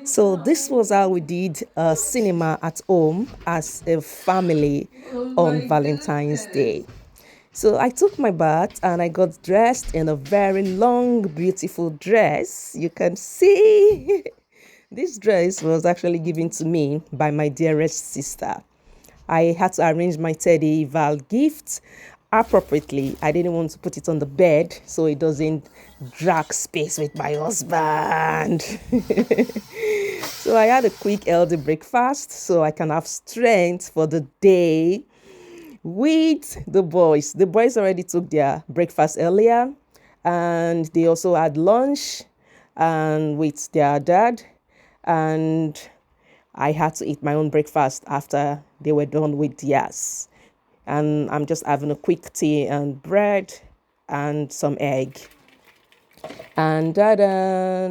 So this was how we did cinema at home as a family on Valentine's Day. So I took my bath and I got dressed in a very long, beautiful dress. You can see this dress was actually given to me by my dearest sister. I had to arrange my Teddy Val gift appropriately. I didn't want to put it on the bed so it doesn't drag space with my husband. So I had a quick healthy breakfast so I can have strength for the day with the boys. The boys already took their breakfast earlier and they also had lunch and with their dad, and I had to eat my own breakfast after they were done with theirs. And I'm just having a quick tea and bread and some egg. And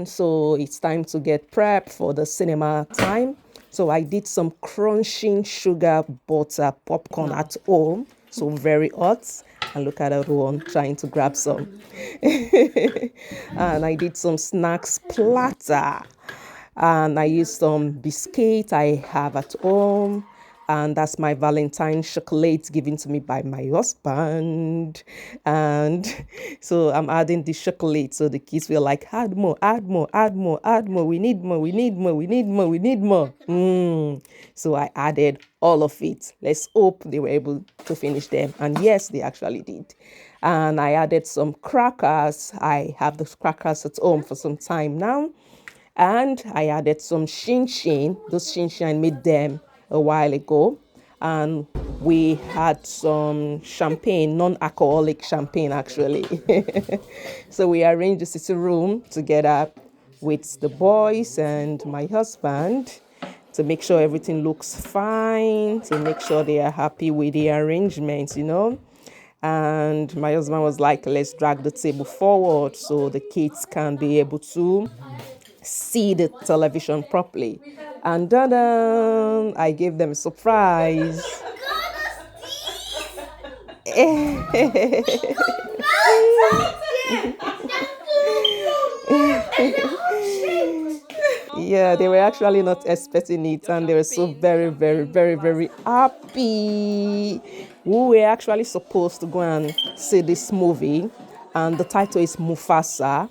so it's time to get prep for the cinema time. So I did some crunching sugar butter popcorn at home. So very hot. And look at everyone trying to grab some. And I did some snacks platter. And I used some biscuit I have at home. And that's my Valentine chocolate given to me by my husband. And so I'm adding the chocolate. So the kids were like, add more, add more, add more, add more. We need more, we need more, we need more, we need more. So I added all of it. Let's hope they were able to finish them. And yes, they actually did. And I added some crackers. I have the crackers at home for some time now. And I added some shin shin. Those shin shin, I made them a while ago. And we had some champagne, non-alcoholic champagne actually. So we arranged the sitting room together with the boys and my husband to make sure everything looks fine, to make sure they are happy with the arrangements. And my husband was like, let's drag the table forward so the kids can be able to see the television properly. And then I gave them a surprise. Yeah, they were actually not expecting it, and they were so very, very, very, very happy. We were actually supposed to go and see this movie, and the title is Mufasa.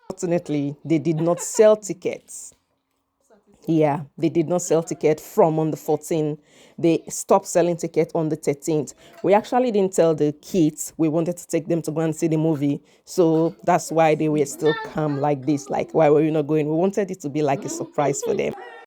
Fortunately, they did not sell tickets. Yeah, they did not sell ticket from on the 14th. They stopped selling ticket on the 13th. We actually didn't tell the kids. We wanted to take them to go and see the movie. So that's why they were still calm like this. Like, why were you not going? We wanted it to be like a surprise for them.